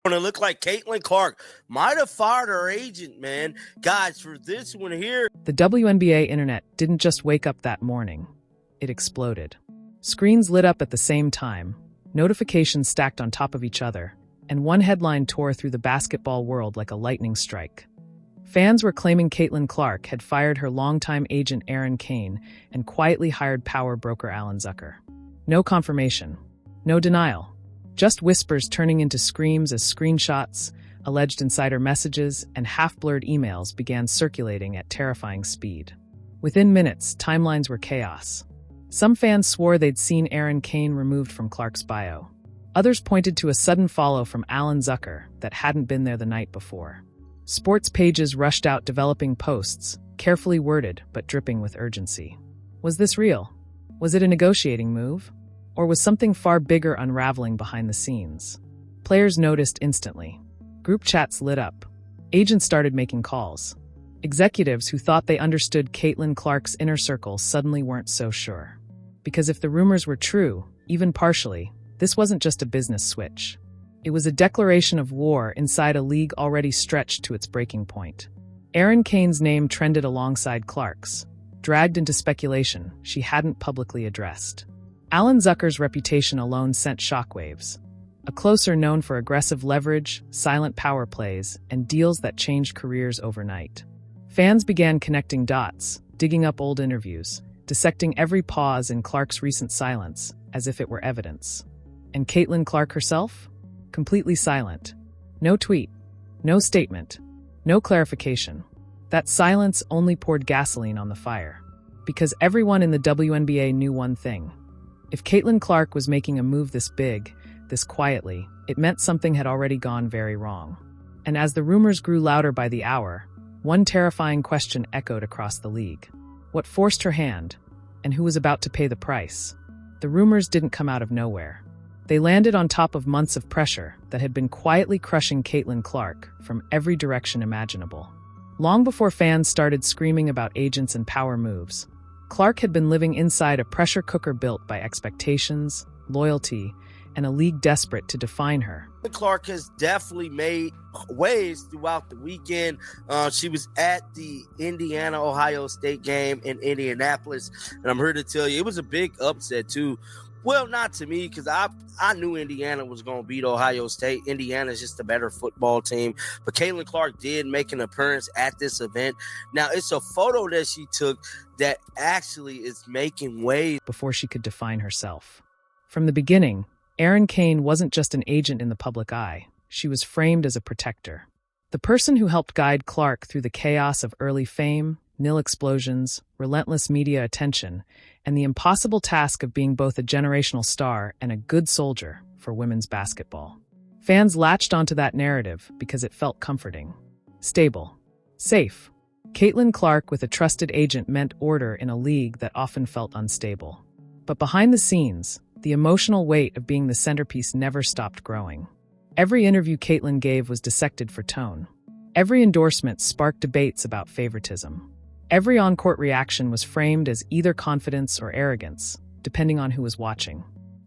It looked like Caitlin Clark might have fired her agent, man. Guys, for this one here. The WNBA internet didn't just wake up that morning. It exploded. Screens lit up at the same time, notifications stacked on top of each other, and one headline tore through the basketball world like a lightning strike. Fans were claiming Caitlin Clark had fired her longtime agent Erin Kane and quietly hired power broker Alan Zucker. No confirmation. No denial. Just whispers turning into screams as screenshots, alleged insider messages, and half-blurred emails began circulating at terrifying speed. Within minutes, timelines were chaos. Some fans swore they'd seen Erin Kane removed from Clark's bio. Others pointed to a sudden follow from Alan Zucker that hadn't been there the night before. Sports pages rushed out developing posts, carefully worded but dripping with urgency. Was this real? Was it a negotiating move? Or was something far bigger unraveling behind the scenes? Players noticed instantly. Group chats lit up. Agents started making calls. Executives who thought they understood Caitlin Clark's inner circle suddenly weren't so sure. Because if the rumors were true, even partially, this wasn't just a business switch. It was a declaration of war inside a league already stretched to its breaking point. Erin Kane's name trended alongside Clark's, dragged into speculation she hadn't publicly addressed. Alan Zucker's reputation alone sent shockwaves. A closer known for aggressive leverage, silent power plays, and deals that changed careers overnight. Fans began connecting dots, digging up old interviews, dissecting every pause in Clark's recent silence, as if it were evidence. And Caitlin Clark herself? Completely silent. No tweet. No statement. No clarification. That silence only poured gasoline on the fire. Because everyone in the WNBA knew one thing. If Caitlin Clark was making a move this big, this quietly, it meant something had already gone very wrong. And as the rumors grew louder by the hour, one terrifying question echoed across the league. What forced her hand? And who was about to pay the price? The rumors didn't come out of nowhere. They landed on top of months of pressure that had been quietly crushing Caitlin Clark from every direction imaginable. Long before fans started screaming about agents and power moves, Clark had been living inside a pressure cooker built by expectations, loyalty, and a league desperate to define her. Clark has definitely made waves throughout the weekend. She was at the Indiana-Ohio State game in Indianapolis, and I'm here to tell you it was a big upset too. Well, not to me, because I knew Indiana was going to beat Ohio State. Indiana's just a better football team. But Caitlin Clark did make an appearance at this event. Now, it's a photo that she took that actually is making waves. Before she could define herself. From the beginning, Erin Kane wasn't just an agent in the public eye. She was framed as a protector. The person who helped guide Clark through the chaos of early fame, nil explosions, relentless media attention, and the impossible task of being both a generational star and a good soldier for women's basketball. Fans latched onto that narrative because it felt comforting. Stable. Safe. Caitlin Clark with a trusted agent meant order in a league that often felt unstable. But behind the scenes, the emotional weight of being the centerpiece never stopped growing. Every interview Caitlin gave was dissected for tone. Every endorsement sparked debates about favoritism. Every on-court reaction was framed as either confidence or arrogance, depending on who was watching.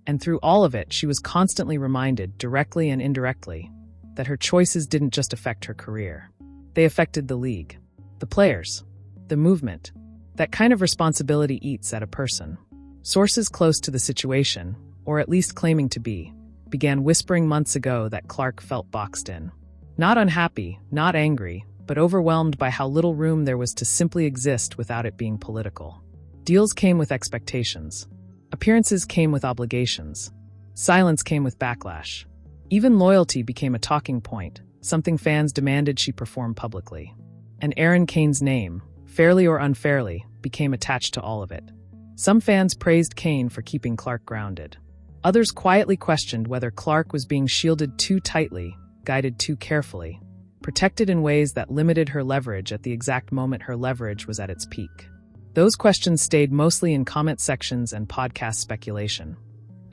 And through all of it, she was constantly reminded, directly and indirectly, that her choices didn't just affect her career. They affected the league, the players, the movement. That kind of responsibility eats at a person. Sources close to the situation, or at least claiming to be, began whispering months ago that Clark felt boxed in. Not unhappy, not angry, but overwhelmed by how little room there was to simply exist without it being political. Deals came with expectations. Appearances came with obligations. Silence came with backlash. Even loyalty became a talking point, something fans demanded she perform publicly. And Erin Kane's name, fairly or unfairly, became attached to all of it. Some fans praised Kane for keeping Clark grounded. Others quietly questioned whether Clark was being shielded too tightly, guided too carefully, protected in ways that limited her leverage at the exact moment her leverage was at its peak. Those questions stayed mostly in comment sections and podcast speculation,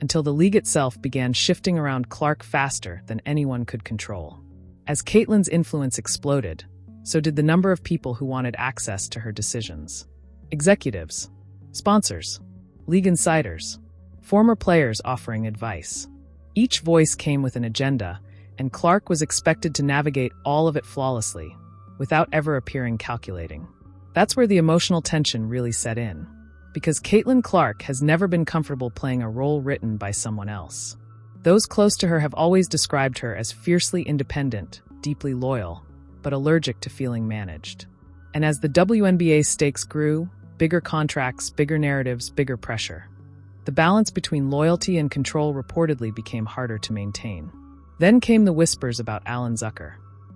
until the league itself began shifting around Clark faster than anyone could control. As Caitlin's influence exploded, so did the number of people who wanted access to her decisions. Executives, sponsors, league insiders, former players offering advice. Each voice came with an agenda, and Clark was expected to navigate all of it flawlessly, without ever appearing calculating. That's where the emotional tension really set in, because Caitlin Clark has never been comfortable playing a role written by someone else. Those close to her have always described her as fiercely independent, deeply loyal, but allergic to feeling managed. And as the WNBA stakes grew, bigger contracts, bigger narratives, bigger pressure, the balance between loyalty and control reportedly became harder to maintain. Then came the whispers about Alan Zucker.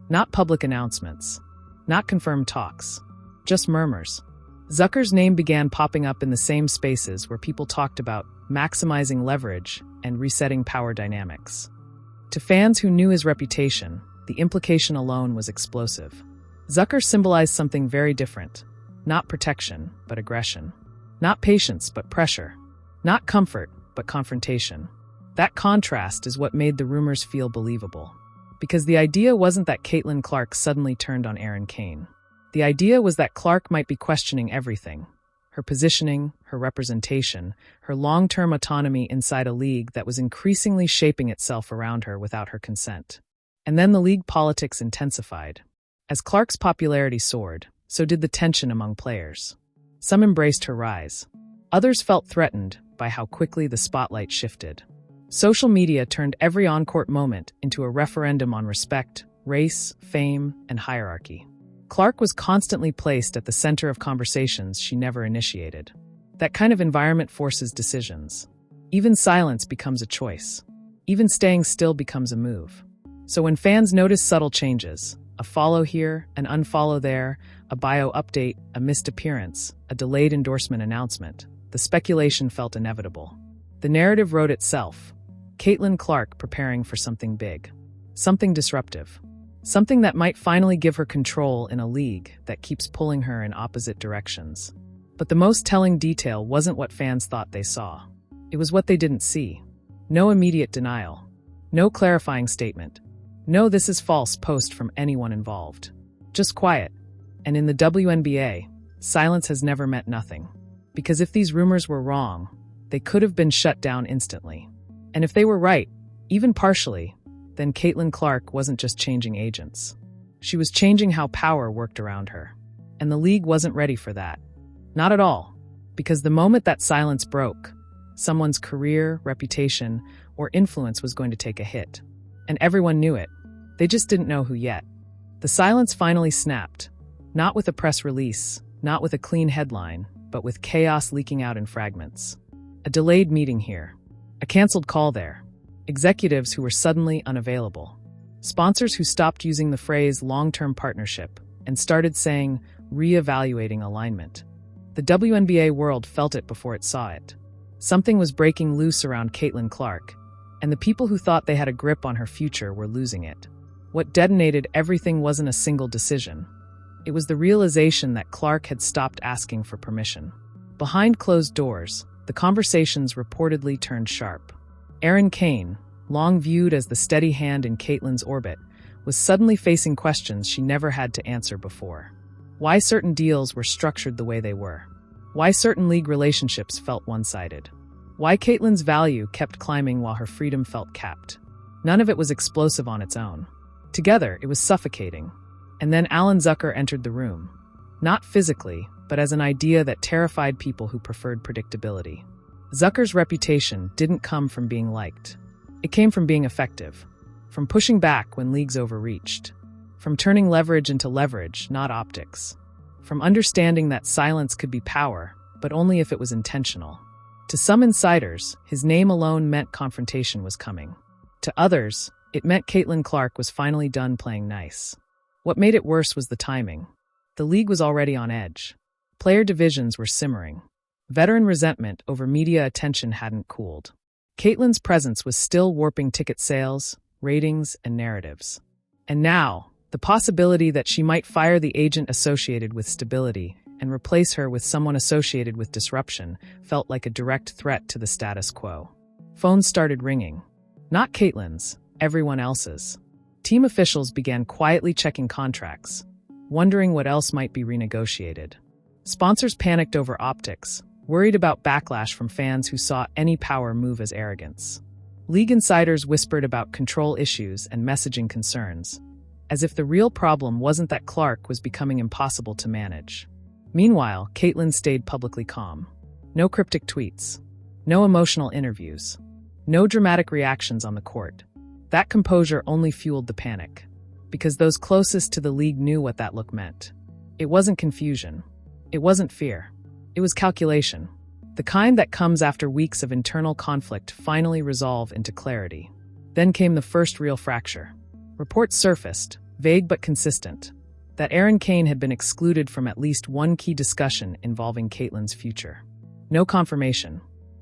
Not public announcements, not confirmed talks, just murmurs. Zucker's name began popping up in the same spaces where people talked about maximizing leverage and resetting power dynamics. To fans who knew his reputation, the implication alone was explosive. Zucker symbolized something very different. Not protection, but aggression. Not patience, but pressure. Not comfort, but confrontation. That contrast is what made the rumors feel believable. Because the idea wasn't that Caitlin Clark suddenly turned on Aaron Kane. The idea was that Clark might be questioning everything. Her positioning, her representation, her long-term autonomy inside a league that was increasingly shaping itself around her without her consent. And then the league politics intensified. As Clark's popularity soared, so did the tension among players. Some embraced her rise. Others felt threatened by how quickly the spotlight shifted. Social media turned every on-court moment into a referendum on respect, race, fame, and hierarchy. Clark was constantly placed at the center of conversations she never initiated. That kind of environment forces decisions. Even silence becomes a choice. Even staying still becomes a move. So when fans notice subtle changes, a follow here, an unfollow there, a bio update, a missed appearance, a delayed endorsement announcement, the speculation felt inevitable. The narrative wrote itself. Caitlin Clark preparing for something big. Something disruptive. Something that might finally give her control in a league that keeps pulling her in opposite directions. But the most telling detail wasn't what fans thought they saw. It was what they didn't see. No immediate denial. No clarifying statement. No "this is false" post from anyone involved. Just quiet. And in the WNBA, silence has never meant nothing. Because if these rumors were wrong, they could have been shut down instantly. And if they were right, even partially, then Caitlin Clark wasn't just changing agents. She was changing how power worked around her. And the league wasn't ready for that. Not at all. Because the moment that silence broke, someone's career, reputation, or influence was going to take a hit. And everyone knew it. They just didn't know who yet. The silence finally snapped. Not with a press release, not with a clean headline, but with chaos leaking out in fragments. A delayed meeting here. A canceled call there. Executives who were suddenly unavailable. Sponsors who stopped using the phrase long-term partnership and started saying reevaluating alignment. The WNBA world felt it before it saw it. Something was breaking loose around Caitlin Clark, and the people who thought they had a grip on her future were losing it. What detonated everything wasn't a single decision. It was the realization that Clark had stopped asking for permission. Behind closed doors, the conversations reportedly turned sharp. Aaron Kane, long viewed as the steady hand in Caitlin's orbit, was suddenly facing questions she never had to answer before. Why certain deals were structured the way they were. Why certain league relationships felt one-sided. Why Caitlin's value kept climbing while her freedom felt capped. None of it was explosive on its own. Together, it was suffocating. And then Alan Zucker entered the room. Not physically, but as an idea that terrified people who preferred predictability. Zucker's reputation didn't come from being liked. It came from being effective. From pushing back when leagues overreached. From turning leverage into leverage, not optics. From understanding that silence could be power, but only if it was intentional. To some insiders, his name alone meant confrontation was coming. To others, it meant Caitlin Clark was finally done playing nice. What made it worse was the timing. The league was already on edge. Player divisions were simmering. Veteran resentment over media attention hadn't cooled. Caitlin's presence was still warping ticket sales, ratings, and narratives. And now, the possibility that she might fire the agent associated with stability and replace her with someone associated with disruption felt like a direct threat to the status quo. Phones started ringing. Not Caitlin's, everyone else's. Team officials began quietly checking contracts, wondering what else might be renegotiated. Sponsors panicked over optics, worried about backlash from fans who saw any power move as arrogance. League insiders whispered about control issues and messaging concerns, as if the real problem wasn't that Clark was becoming impossible to manage. Meanwhile, Caitlin stayed publicly calm. No cryptic tweets. No emotional interviews. No dramatic reactions on the court. That composure only fueled the panic, because those closest to the league knew what that look meant. It wasn't confusion. It wasn't fear. It was calculation. The kind that comes after weeks of internal conflict finally resolve into clarity. Then came the first real fracture. Reports surfaced, vague but consistent, that Aaron Cain had been excluded from at least one key discussion involving Caitlin's future. No confirmation.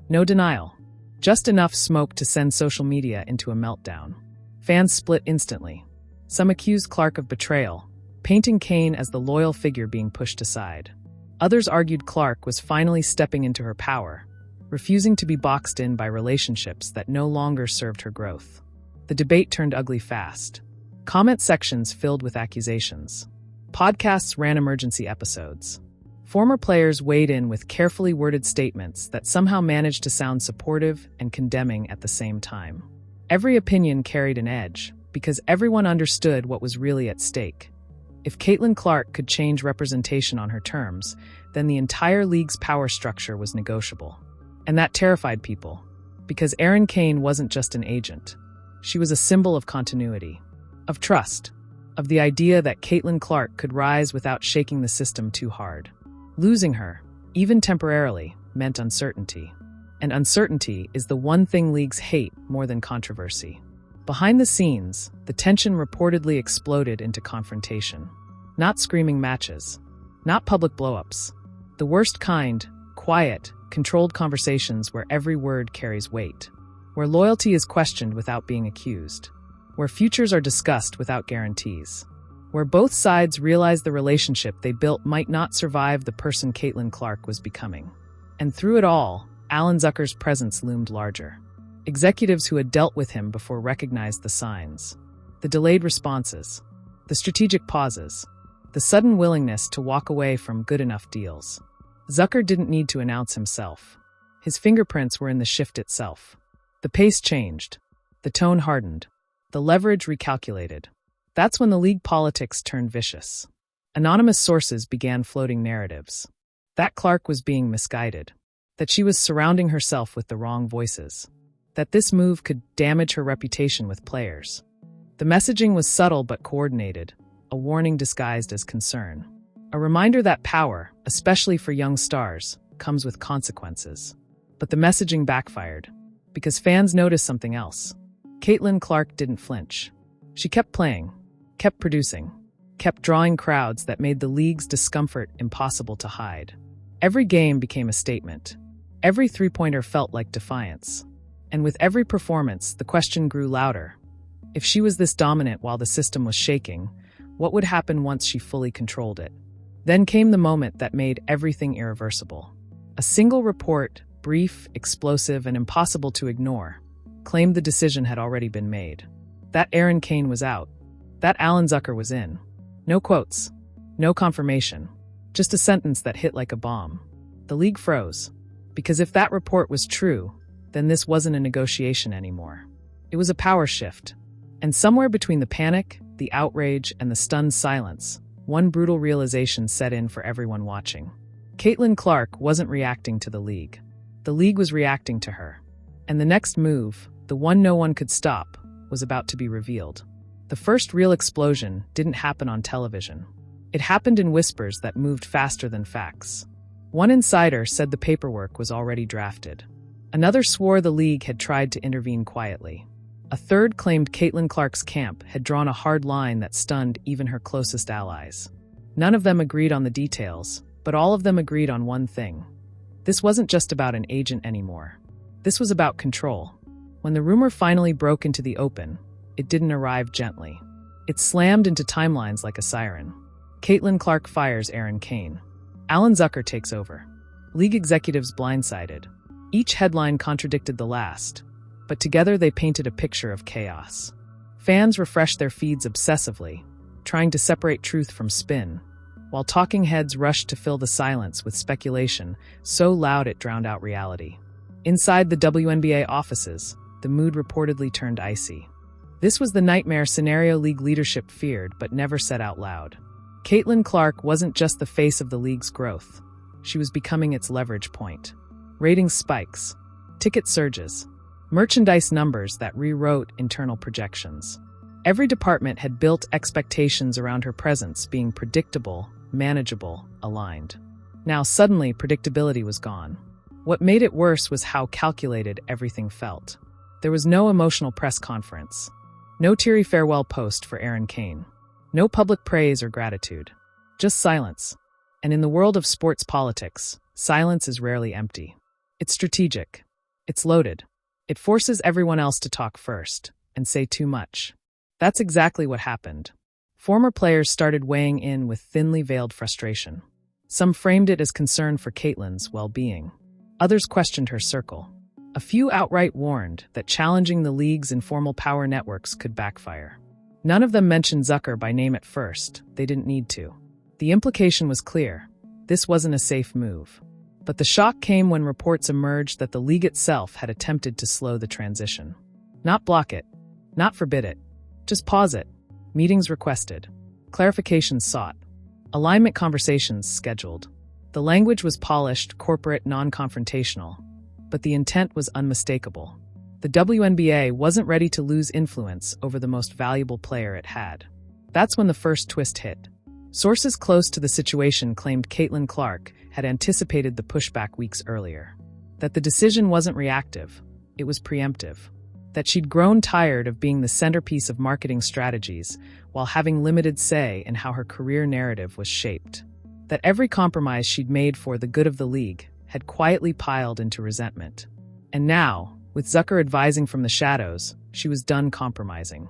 No denial. Just enough smoke to send social media into a meltdown. Fans split instantly. Some accused Clark of betrayal, painting Cain as the loyal figure being pushed aside. Others argued Clark was finally stepping into her power, refusing to be boxed in by relationships that no longer served her growth. The debate turned ugly fast. Comment sections filled with accusations. Podcasts ran emergency episodes. Former players weighed in with carefully worded statements that somehow managed to sound supportive and condemning at the same time. Every opinion carried an edge, because everyone understood what was really at stake. If Caitlin Clark could change representation on her terms, then the entire league's power structure was negotiable. And that terrified people, because Aaron Cain wasn't just an agent. She was a symbol of continuity, of trust, of the idea that Caitlin Clark could rise without shaking the system too hard. Losing her, even temporarily, meant uncertainty. And uncertainty is the one thing leagues hate more than controversy. Behind the scenes, the tension reportedly exploded into confrontation. Not screaming matches. Not public blow-ups. The worst kind, quiet, controlled conversations where every word carries weight. Where loyalty is questioned without being accused. Where futures are discussed without guarantees. Where both sides realize the relationship they built might not survive the person Caitlin Clark was becoming. And through it all, Alan Zucker's presence loomed larger. Executives who had dealt with him before recognized the signs. The delayed responses. The strategic pauses. The sudden willingness to walk away from good enough deals. Zucker didn't need to announce himself. His fingerprints were in the shift itself. The pace changed. The tone hardened. The leverage recalculated. That's when the league politics turned vicious. Anonymous sources began floating narratives. That Clark was being misguided. That she was surrounding herself with the wrong voices. That this move could damage her reputation with players. The messaging was subtle but coordinated, a warning disguised as concern. A reminder that power, especially for young stars, comes with consequences. But the messaging backfired, because fans noticed something else. Caitlin Clark didn't flinch. She kept playing, kept producing, kept drawing crowds that made the league's discomfort impossible to hide. Every game became a statement. Every three-pointer felt like defiance. And with every performance, the question grew louder. If she was this dominant while the system was shaking, what would happen once she fully controlled it? Then came the moment that made everything irreversible. A single report, brief, explosive, and impossible to ignore, claimed the decision had already been made. That Aaron Cain was out. That Alan Zucker was in. No quotes. No confirmation. Just a sentence that hit like a bomb. The league froze. Because if that report was true, then this wasn't a negotiation anymore. It was a power shift. And somewhere between the panic, the outrage, and the stunned silence, one brutal realization set in for everyone watching. Caitlin Clark wasn't reacting to the league. The league was reacting to her. And the next move, the one no one could stop, was about to be revealed. The first real explosion didn't happen on television. It happened in whispers that moved faster than facts. One insider said the paperwork was already drafted. Another swore the league had tried to intervene quietly. A third claimed Caitlin Clark's camp had drawn a hard line that stunned even her closest allies. None of them agreed on the details, but all of them agreed on one thing. This wasn't just about an agent anymore. This was about control. When the rumor finally broke into the open, it didn't arrive gently. It slammed into timelines like a siren. Caitlin Clark fires Aaron Cain. Alan Zucker takes over. League executives blindsided. Each headline contradicted the last, but together they painted a picture of chaos. Fans refreshed their feeds obsessively, trying to separate truth from spin, while talking heads rushed to fill the silence with speculation so loud it drowned out reality. Inside the WNBA offices, the mood reportedly turned icy. This was the nightmare scenario league leadership feared but never said out loud. Caitlin Clark wasn't just the face of the league's growth. She was becoming its leverage point. Ratings spikes, ticket surges, merchandise numbers that rewrote internal projections. Every department had built expectations around her presence being predictable, manageable, aligned. Now suddenly predictability was gone. What made it worse was how calculated everything felt. There was no emotional press conference. No teary farewell post for Erin Kane. No public praise or gratitude. Just silence. And in the world of sports politics, silence is rarely empty. It's strategic. It's loaded. It forces everyone else to talk first and say too much. That's exactly what happened. Former players started weighing in with thinly veiled frustration. Some framed it as concern for Caitlin's well-being. Others questioned her circle. A few outright warned that challenging the league's informal power networks could backfire. None of them mentioned Zucker by name at first. They didn't need to. The implication was clear. This wasn't a safe move. But the shock came when reports emerged that the league itself had attempted to slow the transition. Not block it. Not forbid it. Just pause it. Meetings requested. Clarifications sought. Alignment conversations scheduled. The language was polished, corporate, non-confrontational. But the intent was unmistakable. The WNBA wasn't ready to lose influence over the most valuable player it had. That's when the first twist hit. Sources close to the situation claimed Caitlin Clark had anticipated the pushback weeks earlier. That the decision wasn't reactive, it was preemptive. That she'd grown tired of being the centerpiece of marketing strategies while having limited say in how her career narrative was shaped. That every compromise she'd made for the good of the league had quietly piled into resentment. And now, with Zucker advising from the shadows, she was done compromising.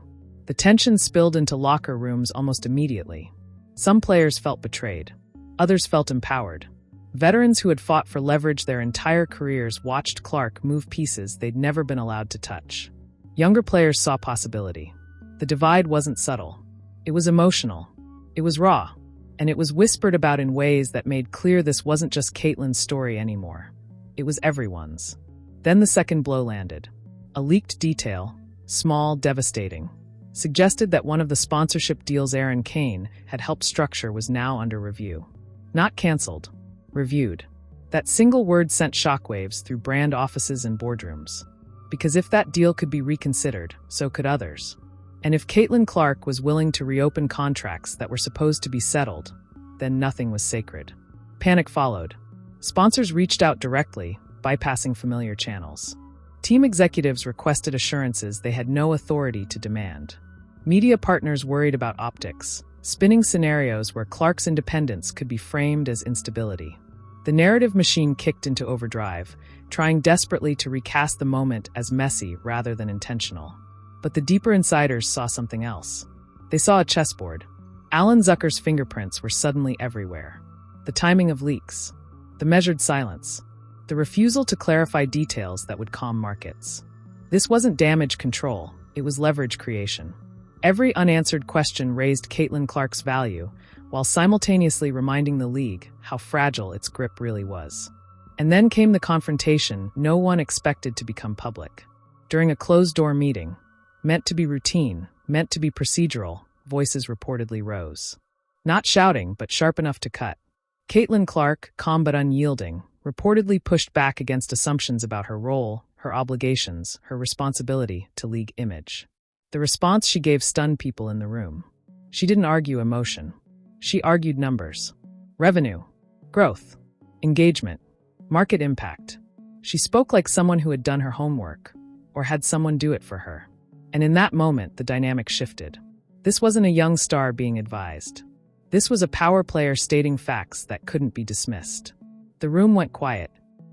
The tension spilled into locker rooms almost immediately. Some players felt betrayed. Others felt empowered. Veterans who had fought for leverage their entire careers watched Clark move pieces they'd never been allowed to touch. Younger players saw possibility. The divide wasn't subtle. It was emotional. It was raw. And it was whispered about in ways that made clear this wasn't just Caitlin's story anymore. It was everyone's. Then the second blow landed. A leaked detail, small, devastating, suggested that one of the sponsorship deals Erin Kane had helped structure was now under review. Not canceled, reviewed. That single word sent shockwaves through brand offices and boardrooms. Because if that deal could be reconsidered, so could others. And if Caitlin Clark was willing to reopen contracts that were supposed to be settled, then nothing was sacred. Panic followed. Sponsors reached out directly, bypassing familiar channels. Team executives requested assurances they had no authority to demand. Media partners worried about optics, spinning scenarios where Clark's independence could be framed as instability. The narrative machine kicked into overdrive, trying desperately to recast the moment as messy rather than intentional. But the deeper insiders saw something else. They saw a chessboard. Alan Zucker's fingerprints were suddenly everywhere. The timing of leaks. The measured silence. The refusal to clarify details that would calm markets. This wasn't damage control, it was leverage creation. Every unanswered question raised Caitlin Clark's value, while simultaneously reminding the league how fragile its grip really was. And then came the confrontation no one expected to become public. During a closed-door meeting, meant to be routine, meant to be procedural, voices reportedly rose. Not shouting, but sharp enough to cut. Caitlin Clark, calm but unyielding, reportedly pushed back against assumptions about her role, her obligations, her responsibility to league image. The response she gave stunned people in the room. She didn't argue emotion. She argued numbers. Revenue. Growth. Engagement. Market impact. She spoke like someone who had done her homework, or had someone do it for her. And in that moment, the dynamic shifted. This wasn't a young star being advised. This was a power player stating facts that couldn't be dismissed. The room went quiet,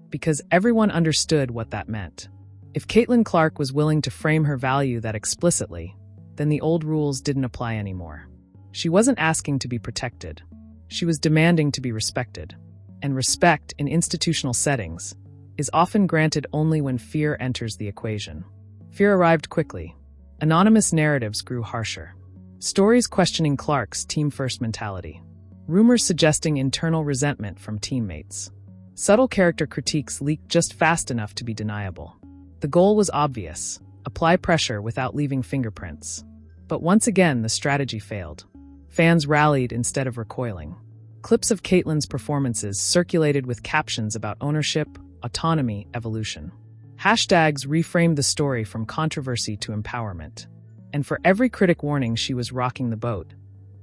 because everyone understood what that meant. If Caitlin Clark was willing to frame her value that explicitly, then the old rules didn't apply anymore. She wasn't asking to be protected. She was demanding to be respected. And respect in institutional settings is often granted only when fear enters the equation. Fear arrived quickly. Anonymous narratives grew harsher. Stories questioning Clark's team-first mentality. Rumors suggesting internal resentment from teammates. Subtle character critiques leaked just fast enough to be deniable. The goal was obvious: apply pressure without leaving fingerprints. But once again, the strategy failed. Fans rallied instead of recoiling. Clips of Caitlyn's performances circulated with captions about ownership, autonomy, evolution. Hashtags reframed the story from controversy to empowerment. And for every critic warning she was rocking the boat,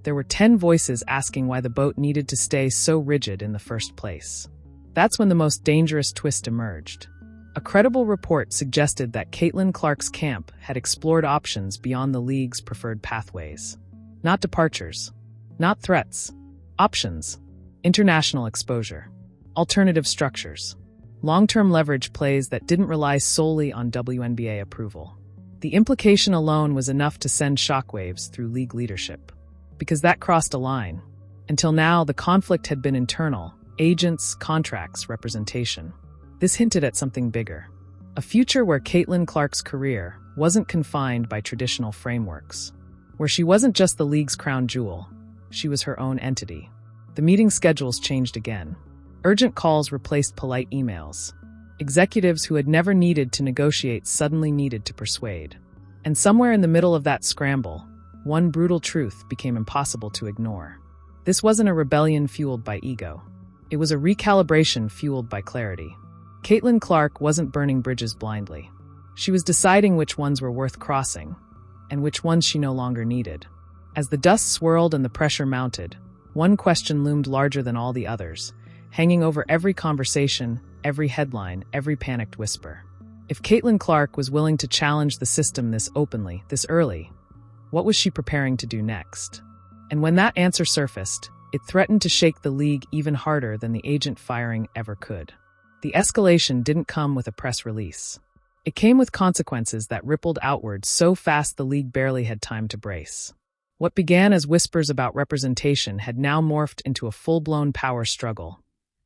there were 10 voices asking why the boat needed to stay so rigid in the first place. That's when the most dangerous twist emerged. A credible report suggested that Caitlin Clark's camp had explored options beyond the league's preferred pathways. Not departures, not threats, options, international exposure, alternative structures, long-term leverage plays that didn't rely solely on WNBA approval. The implication alone was enough to send shockwaves through league leadership, because that crossed a line. Until now, the conflict had been internal: agents, contracts, representation. This hinted at something bigger. A future where Caitlin Clark's career wasn't confined by traditional frameworks. Where she wasn't just the league's crown jewel, she was her own entity. The meeting schedules changed again. Urgent calls replaced polite emails. Executives who had never needed to negotiate suddenly needed to persuade. And somewhere in the middle of that scramble, one brutal truth became impossible to ignore. This wasn't a rebellion fueled by ego. It was a recalibration fueled by clarity. Caitlin Clark wasn't burning bridges blindly. She was deciding which ones were worth crossing, and which ones she no longer needed. As the dust swirled and the pressure mounted, one question loomed larger than all the others, hanging over every conversation, every headline, every panicked whisper. If Caitlin Clark was willing to challenge the system this openly, this early, what was she preparing to do next? And when that answer surfaced, it threatened to shake the league even harder than the agent firing ever could. The escalation didn't come with a press release. It came with consequences that rippled outward so fast the league barely had time to brace. What began as whispers about representation had now morphed into a full-blown power struggle,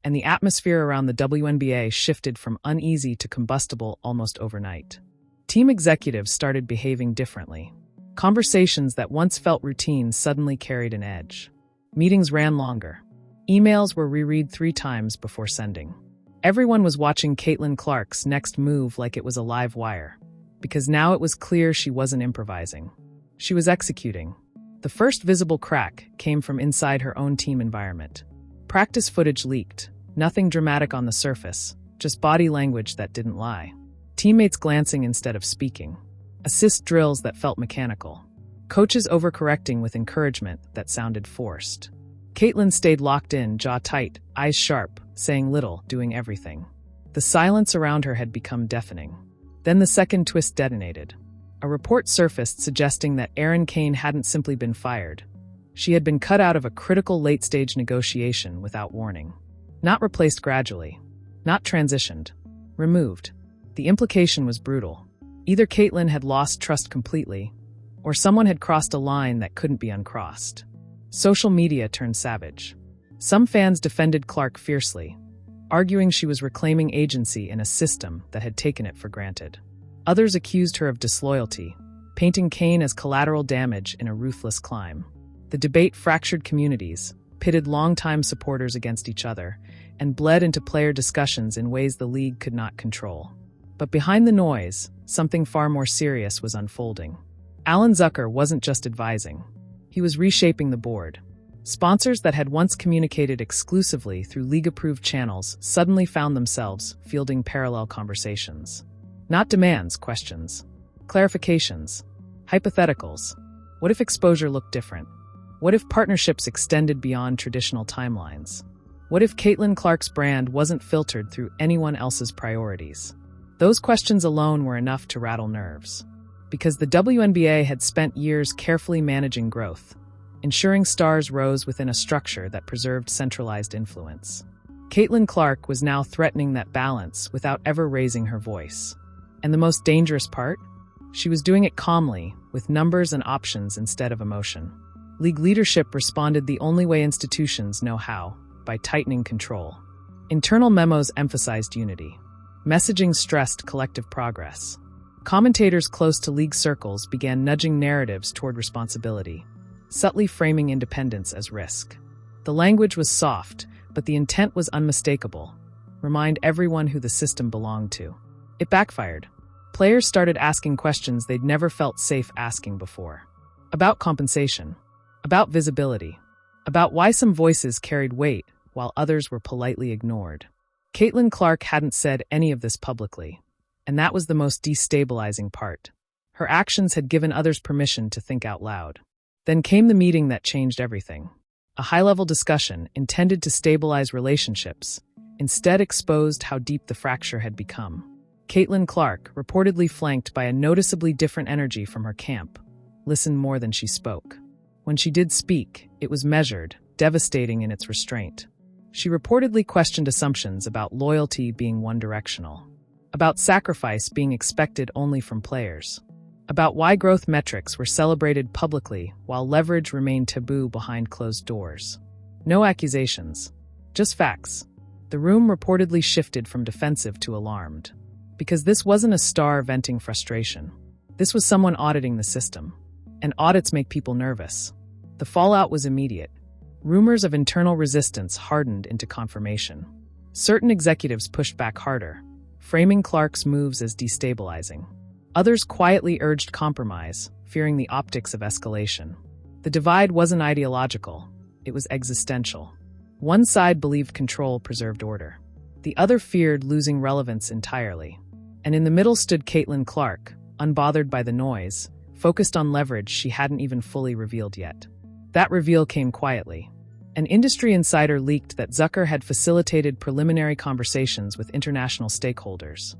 and the atmosphere around the WNBA shifted from uneasy to combustible almost overnight. Team executives started behaving differently. Conversations that once felt routine suddenly carried an edge. Meetings ran longer. Emails were reread 3 times before sending. Everyone was watching Caitlin Clark's next move like it was a live wire, because now it was clear she wasn't improvising. She was executing. The first visible crack came from inside her own team environment. Practice footage leaked, nothing dramatic on the surface, just body language that didn't lie. Teammates glancing instead of speaking. Assist drills that felt mechanical. Coaches overcorrecting with encouragement that sounded forced. Caitlin stayed locked in, jaw tight, eyes sharp, saying little, doing everything. The silence around her had become deafening. Then the second twist detonated. A report surfaced suggesting that Erin Kane hadn't simply been fired. She had been cut out of a critical late-stage negotiation without warning. Not replaced gradually. Not transitioned. Removed. The implication was brutal. Either Caitlin had lost trust completely, or someone had crossed a line that couldn't be uncrossed. Social media turned savage. Some fans defended Clark fiercely, arguing she was reclaiming agency in a system that had taken it for granted. Others accused her of disloyalty, painting Kane as collateral damage in a ruthless climb. The debate fractured communities, pitted longtime supporters against each other, and bled into player discussions in ways the league could not control. But behind the noise, something far more serious was unfolding. Alan Zucker wasn't just advising. He was reshaping the board. Sponsors that had once communicated exclusively through league-approved channels suddenly found themselves fielding parallel conversations. Not demands, questions. Clarifications. Hypotheticals. What if exposure looked different? What if partnerships extended beyond traditional timelines? What if Caitlin Clark's brand wasn't filtered through anyone else's priorities? Those questions alone were enough to rattle nerves. Because the WNBA had spent years carefully managing growth, ensuring stars rose within a structure that preserved centralized influence. Caitlin Clark was now threatening that balance without ever raising her voice. And the most dangerous part? She was doing it calmly, with numbers and options instead of emotion. League leadership responded the only way institutions know how, by tightening control. Internal memos emphasized unity. Messaging stressed collective progress. Commentators close to league circles began nudging narratives toward responsibility, subtly framing independence as risk. The language was soft, but the intent was unmistakable. Remind everyone who the system belonged to. It backfired. Players started asking questions they'd never felt safe asking before. About compensation, about visibility, about why some voices carried weight while others were politely ignored. Caitlin Clark hadn't said any of this publicly, and that was the most destabilizing part. Her actions had given others permission to think out loud. Then came the meeting that changed everything. A high-level discussion intended to stabilize relationships, instead exposed how deep the fracture had become. Caitlin Clark, reportedly flanked by a noticeably different energy from her camp, listened more than she spoke. When she did speak, it was measured, devastating in its restraint. She reportedly questioned assumptions about loyalty being one-directional, about sacrifice being expected only from players, about why growth metrics were celebrated publicly while leverage remained taboo behind closed doors. No accusations, just facts. The room reportedly shifted from defensive to alarmed. Because this wasn't a star venting frustration. This was someone auditing the system. And audits make people nervous. The fallout was immediate. Rumors of internal resistance hardened into confirmation. Certain executives pushed back harder, framing Clark's moves as destabilizing. Others quietly urged compromise, fearing the optics of escalation. The divide wasn't ideological, it was existential. One side believed control preserved order. The other feared losing relevance entirely. And in the middle stood Caitlin Clark, unbothered by the noise, focused on leverage she hadn't even fully revealed yet. That reveal came quietly. An industry insider leaked that Zucker had facilitated preliminary conversations with international stakeholders.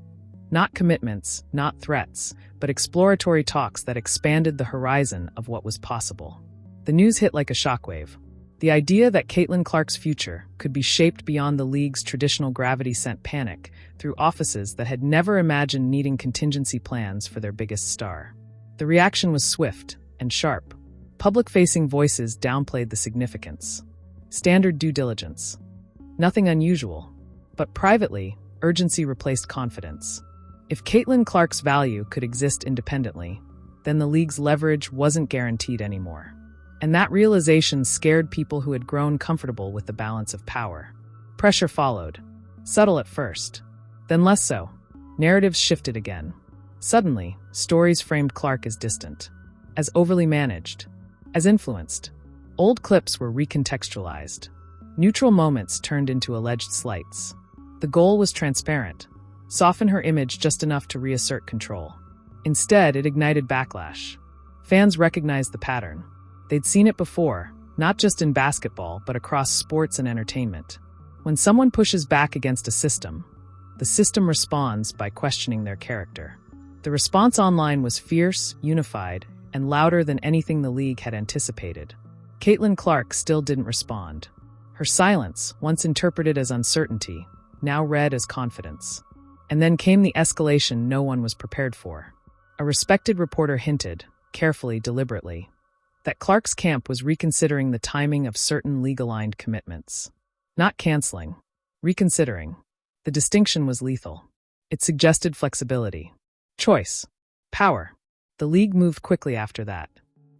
Not commitments, not threats, but exploratory talks that expanded the horizon of what was possible. The news hit like a shockwave. The idea that Caitlin Clark's future could be shaped beyond the league's traditional gravity sent panic through offices that had never imagined needing contingency plans for their biggest star. The reaction was swift and sharp. Public-facing voices downplayed the significance. Standard due diligence. Nothing unusual. But privately, urgency replaced confidence. If Caitlin Clark's value could exist independently, then the league's leverage wasn't guaranteed anymore. And that realization scared people who had grown comfortable with the balance of power. Pressure followed. Subtle at first. Then less so. Narratives shifted again. Suddenly, stories framed Clark as distant, as overly managed, as influenced. Old clips were recontextualized. Neutral moments turned into alleged slights. The goal was transparent. Soften her image just enough to reassert control. Instead, it ignited backlash. Fans recognized the pattern. They'd seen it before, not just in basketball, but across sports and entertainment. When someone pushes back against a system, the system responds by questioning their character. The response online was fierce, unified, and louder than anything the league had anticipated. Caitlin Clark still didn't respond. Her silence, once interpreted as uncertainty, now read as confidence. And then came the escalation no one was prepared for. A respected reporter hinted, carefully, deliberately, that Clark's camp was reconsidering the timing of certain league-aligned commitments. Not canceling, reconsidering. The distinction was lethal. It suggested flexibility, choice, power. The league moved quickly after that.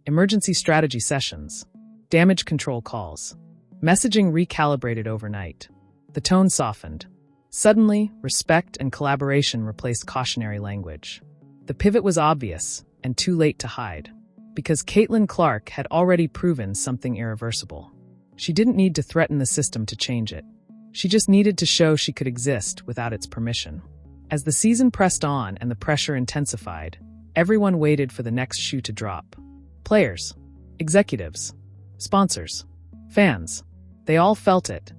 Emergency strategy sessions, damage control calls. Messaging recalibrated overnight. The tone softened. Suddenly, respect and collaboration replaced cautionary language. The pivot was obvious and too late to hide. Because Caitlin Clark had already proven something irreversible. She didn't need to threaten the system to change it. She just needed to show she could exist without its permission. As the season pressed on and the pressure intensified, everyone waited for the next shoe to drop. Players, executives, sponsors, fans, they all felt it.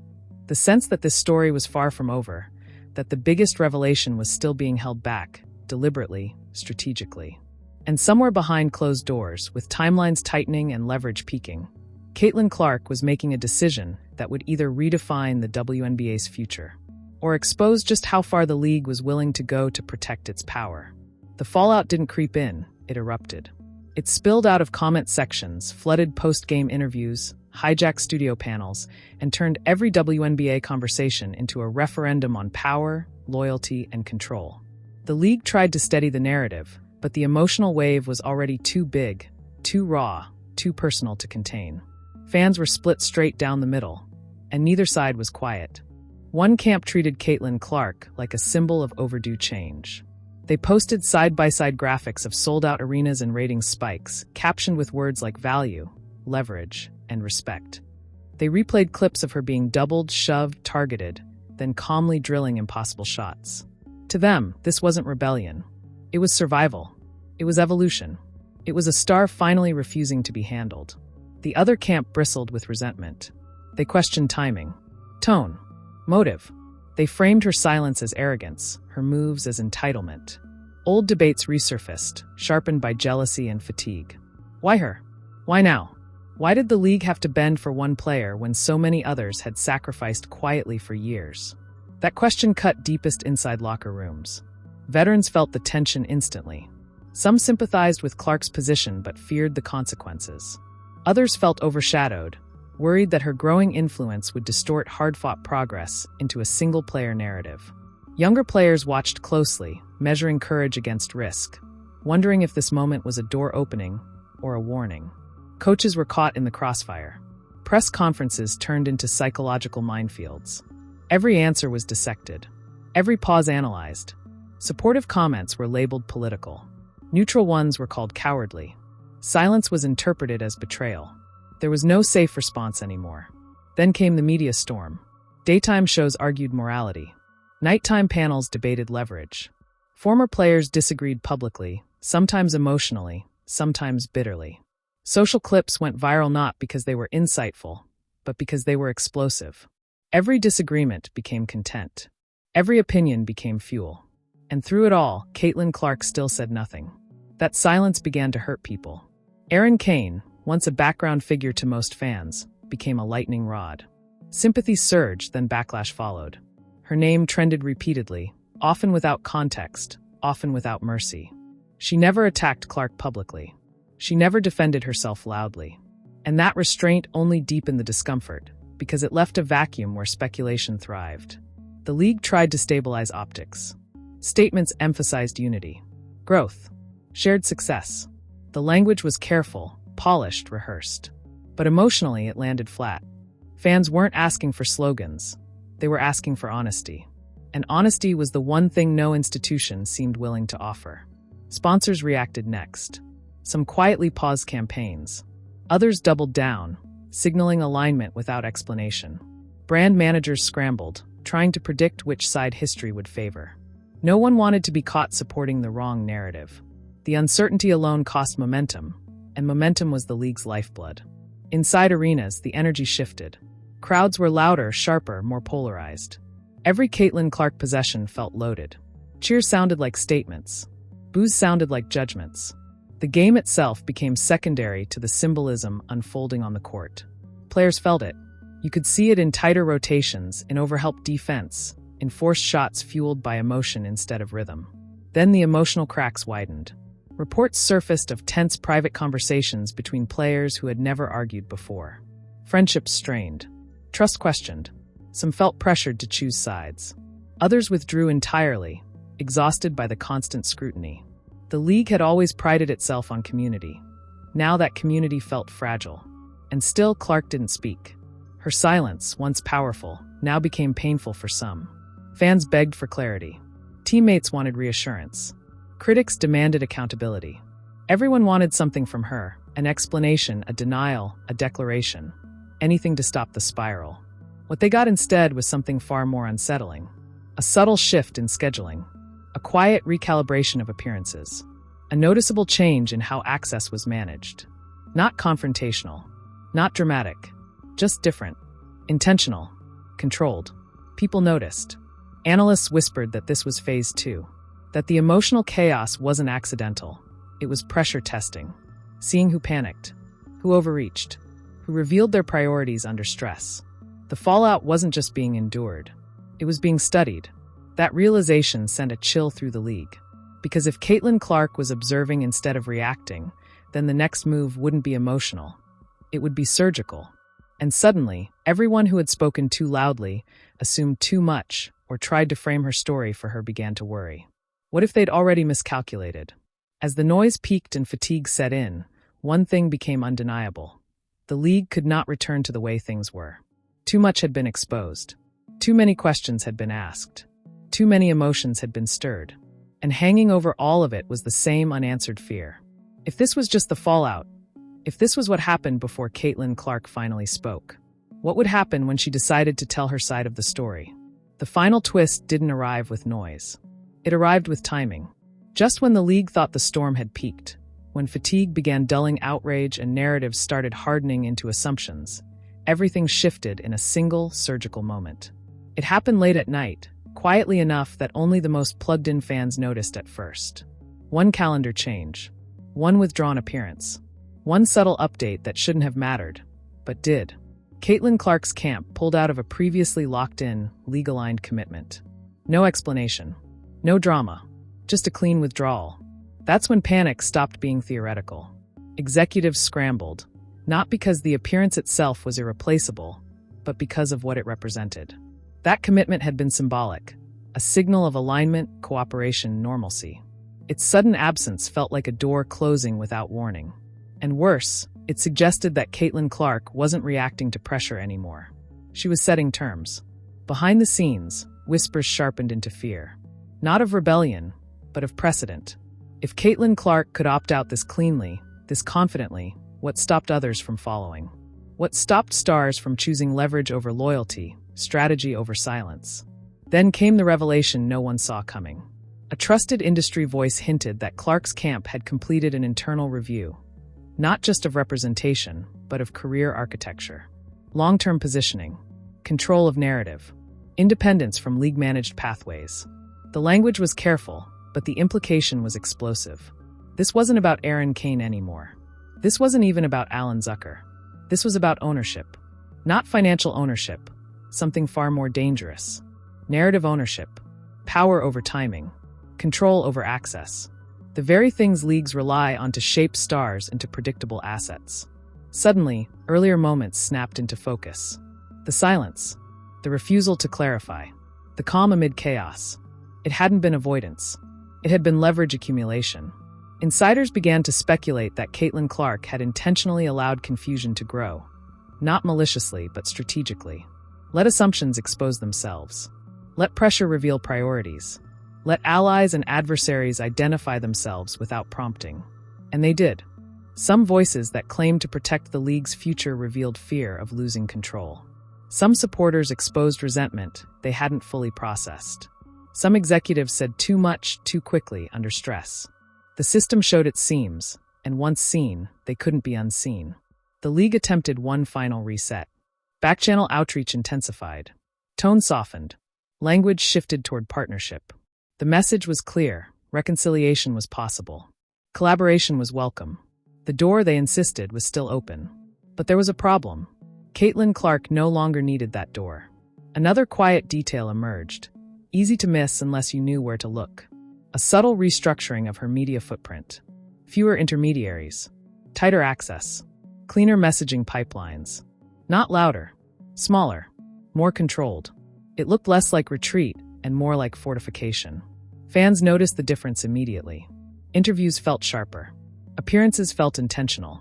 The sense that this story was far from over, that the biggest revelation was still being held back, deliberately, strategically. And somewhere behind closed doors, with timelines tightening and leverage peaking, Caitlin Clark was making a decision that would either redefine the WNBA's future or expose just how far the league was willing to go to protect its power. The fallout didn't creep in, it erupted. It spilled out of comment sections, flooded post-game interviews, hijacked studio panels, and turned every WNBA conversation into a referendum on power, loyalty, and control. The league tried to steady the narrative, but the emotional wave was already too big, too raw, too personal to contain. Fans were split straight down the middle, and neither side was quiet. One camp treated Caitlin Clark like a symbol of overdue change. They posted side-by-side graphics of sold-out arenas and ratings spikes, captioned with words like value, leverage, and respect. They replayed clips of her being doubled, shoved, targeted, then calmly drilling impossible shots. To them, this wasn't rebellion. It was survival. It was evolution. It was a star finally refusing to be handled. The other camp bristled with resentment. They questioned timing, tone, motive. They framed her silence as arrogance, her moves as entitlement. Old debates resurfaced, sharpened by jealousy and fatigue. Why her? Why now? Why did the league have to bend for one player when so many others had sacrificed quietly for years? That question cut deepest inside locker rooms. Veterans felt the tension instantly. Some sympathized with Clark's position but feared the consequences. Others felt overshadowed, worried that her growing influence would distort hard-fought progress into a single-player narrative. Younger players watched closely, measuring courage against risk, wondering if this moment was a door opening or a warning. Coaches were caught in the crossfire. Press conferences turned into psychological minefields. Every answer was dissected. Every pause analyzed. Supportive comments were labeled political. Neutral ones were called cowardly. Silence was interpreted as betrayal. There was no safe response anymore. Then came the media storm. Daytime shows argued morality. Nighttime panels debated leverage. Former players disagreed publicly, sometimes emotionally, sometimes bitterly. Social clips went viral not because they were insightful, but because they were explosive. Every disagreement became content. Every opinion became fuel. And through it all, Caitlin Clark still said nothing. That silence began to hurt people. Erin Kane, once a background figure to most fans, became a lightning rod. Sympathy surged, then backlash followed. Her name trended repeatedly, often without context, often without mercy. She never attacked Clark publicly. She never defended herself loudly. And that restraint only deepened the discomfort, because it left a vacuum where speculation thrived. The league tried to stabilize optics. Statements emphasized unity, growth, shared success. The language was careful, polished, rehearsed. But emotionally, it landed flat. Fans weren't asking for slogans. They were asking for honesty. And honesty was the one thing no institution seemed willing to offer. Sponsors reacted next. Some quietly paused campaigns. Others doubled down, signaling alignment without explanation. Brand managers scrambled, trying to predict which side history would favor. No one wanted to be caught supporting the wrong narrative. The uncertainty alone cost momentum, and momentum was the league's lifeblood. Inside arenas, the energy shifted. Crowds were louder, sharper, more polarized. Every Caitlin Clark possession felt loaded. Cheers sounded like statements. Boos sounded like judgments. The game itself became secondary to the symbolism unfolding on the court. Players felt it. You could see it in tighter rotations, in overhelped defense, in forced shots fueled by emotion instead of rhythm. Then the emotional cracks widened. Reports surfaced of tense private conversations between players who had never argued before. Friendships strained. Trust questioned. Some felt pressured to choose sides. Others withdrew entirely, exhausted by the constant scrutiny. The league had always prided itself on community. Now that community felt fragile. And still Clark didn't speak. Her silence, once powerful, now became painful for some. Fans begged for clarity. Teammates wanted reassurance. Critics demanded accountability. Everyone wanted something from her, an explanation, a denial, a declaration. Anything to stop the spiral. What they got instead was something far more unsettling. A subtle shift in scheduling. A quiet recalibration of appearances. A noticeable change in how access was managed. Not confrontational. Not dramatic. Just different. Intentional. Controlled. People noticed. Analysts whispered that this was phase 2. That the emotional chaos wasn't accidental. It was pressure testing. Seeing who panicked. Who overreached. Who revealed their priorities under stress. The fallout wasn't just being endured. It was being studied. That realization sent a chill through the league. Because if Caitlin Clark was observing instead of reacting, then the next move wouldn't be emotional. It would be surgical. And suddenly, everyone who had spoken too loudly, assumed too much, or tried to frame her story for her began to worry. What if they'd already miscalculated? As the noise peaked and fatigue set in, one thing became undeniable. The league could not return to the way things were. Too much had been exposed. Too many questions had been asked. Too many emotions had been stirred. And hanging over all of it was the same unanswered fear. If this was just the fallout, if this was what happened before Caitlin Clark finally spoke, what would happen when she decided to tell her side of the story? The final twist didn't arrive with noise. It arrived with timing. Just when the league thought the storm had peaked, when fatigue began dulling outrage and narratives started hardening into assumptions, everything shifted in a single surgical moment. It happened late at night, quietly enough that only the most plugged-in fans noticed at first. One calendar change, one withdrawn appearance, one subtle update that shouldn't have mattered, but did. Caitlin Clark's camp pulled out of a previously locked-in, league-aligned commitment. No explanation, no drama, just a clean withdrawal. That's when panic stopped being theoretical. Executives scrambled, not because the appearance itself was irreplaceable, but because of what it represented. That commitment had been symbolic, a signal of alignment, cooperation, normalcy. Its sudden absence felt like a door closing without warning. And worse, it suggested that Caitlin Clark wasn't reacting to pressure anymore. She was setting terms. Behind the scenes, whispers sharpened into fear. Not of rebellion, but of precedent. If Caitlin Clark could opt out this cleanly, this confidently, what stopped others from following? What stopped stars from choosing leverage over loyalty, strategy over silence? Then came the revelation no one saw coming. A trusted industry voice hinted that Clark's camp had completed an internal review, not just of representation, but of career architecture. Long-term positioning, control of narrative, independence from league-managed pathways. The language was careful, but the implication was explosive. This wasn't about Aaron Kane anymore. This wasn't even about Alan Zucker. This was about ownership. Not financial ownership, something far more dangerous. Narrative ownership, power over timing, control over access. The very things leagues rely on to shape stars into predictable assets. Suddenly, earlier moments snapped into focus. The silence, the refusal to clarify, the calm amid chaos. It hadn't been avoidance. It had been leverage accumulation. Insiders began to speculate that Caitlin Clark had intentionally allowed confusion to grow. Not maliciously, but strategically. Let assumptions expose themselves. Let pressure reveal priorities. Let allies and adversaries identify themselves without prompting. And they did. Some voices that claimed to protect the league's future revealed fear of losing control. Some supporters exposed resentment they hadn't fully processed. Some executives said too much, too quickly, under stress. The system showed its seams, and once seen, they couldn't be unseen. The league attempted one final reset. Backchannel outreach intensified. Tone softened. Language shifted toward partnership. The message was clear. Reconciliation was possible. Collaboration was welcome. The door, they insisted, was still open. But there was a problem. Caitlin Clark no longer needed that door. Another quiet detail emerged. Easy to miss unless you knew where to look. A subtle restructuring of her media footprint. Fewer intermediaries. Tighter access. Cleaner messaging pipelines. Not louder. Smaller. More controlled. It looked less like retreat and more like fortification. Fans noticed the difference immediately. Interviews felt sharper. Appearances felt intentional.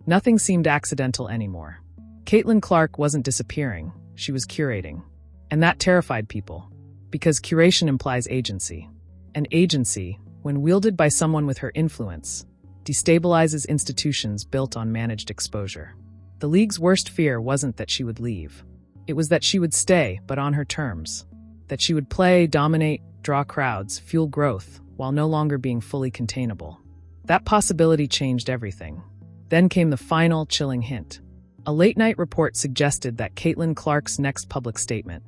Nothing seemed accidental anymore. Caitlin Clark wasn't disappearing, she was curating. And that terrified people, because curation implies agency. And agency, when wielded by someone with her influence, destabilizes institutions built on managed exposure. The league's worst fear wasn't that she would leave. It was that she would stay, but on her terms. That she would play, dominate, draw crowds, fuel growth, while no longer being fully containable. That possibility changed everything. Then came the final, chilling hint. A late-night report suggested that Caitlin Clark's next public statement,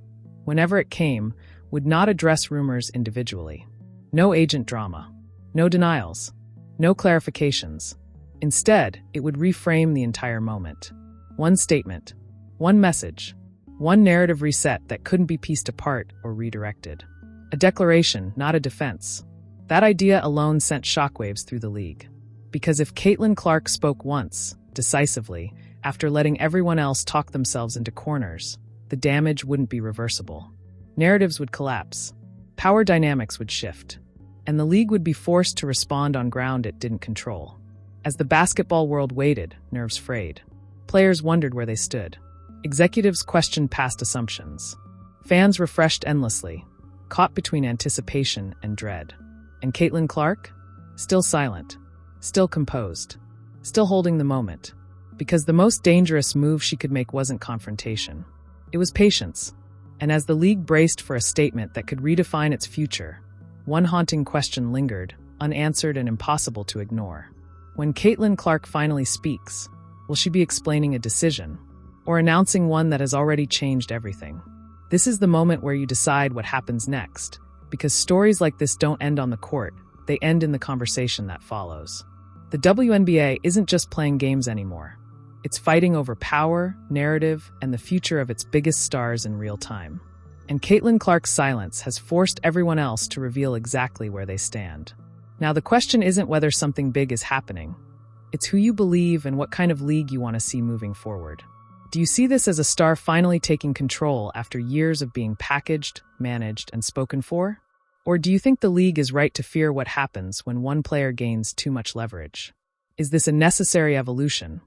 whenever it came, would not address rumors individually. No agent drama. No denials. No clarifications. Instead, it would reframe the entire moment. One statement. One message. One narrative reset that couldn't be pieced apart or redirected. A declaration, not a defense. That idea alone sent shockwaves through the league. Because if Caitlin Clark spoke once, decisively, after letting everyone else talk themselves into corners, the damage wouldn't be reversible. Narratives would collapse. Power dynamics would shift. And the league would be forced to respond on ground it didn't control. As the basketball world waited, nerves frayed. Players wondered where they stood. Executives questioned past assumptions. Fans refreshed endlessly, caught between anticipation and dread. And Caitlin Clark? Still silent, still composed, still holding the moment. Because the most dangerous move she could make wasn't confrontation. It was patience. And as the league braced for a statement that could redefine its future, one haunting question lingered, unanswered and impossible to ignore. When Caitlin Clark finally speaks, will she be explaining a decision or announcing one that has already changed everything? This is the moment where you decide what happens next, because stories like this don't end on the court, they end in the conversation that follows. The WNBA isn't just playing games anymore. It's fighting over power, narrative, and the future of its biggest stars in real time. And Caitlin Clark's silence has forced everyone else to reveal exactly where they stand. Now, the question isn't whether something big is happening. It's who you believe and what kind of league you want to see moving forward. Do you see this as a star finally taking control after years of being packaged, managed, and spoken for? Or do you think the league is right to fear what happens when one player gains too much leverage? Is this a necessary evolution?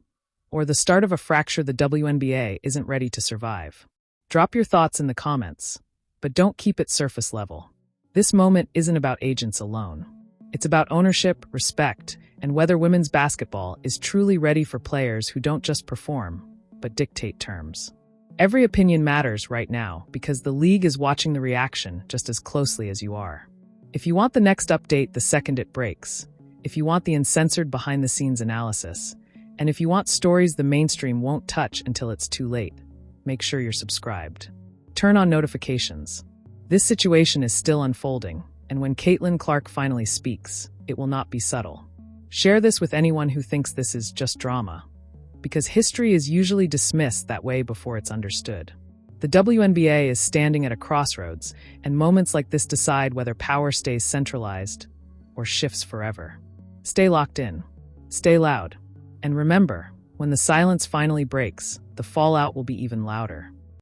Or the start of a fracture the WNBA isn't ready to survive? Drop your thoughts in the comments, but don't keep it surface level. This moment isn't about agents alone. It's about ownership, respect, and whether women's basketball is truly ready for players who don't just perform, but dictate terms. Every opinion matters right now because the league is watching the reaction just as closely as you are. If you want the next update the second it breaks, if you want the uncensored behind-the-scenes analysis, and if you want stories the mainstream won't touch until it's too late, make sure you're subscribed. Turn on notifications. This situation is still unfolding, and when Caitlin Clark finally speaks, it will not be subtle. Share this with anyone who thinks this is just drama, because history is usually dismissed that way before it's understood. The WNBA is standing at a crossroads, and moments like this decide whether power stays centralized or shifts forever. Stay locked in, stay loud, and remember, when the silence finally breaks, the fallout will be even louder.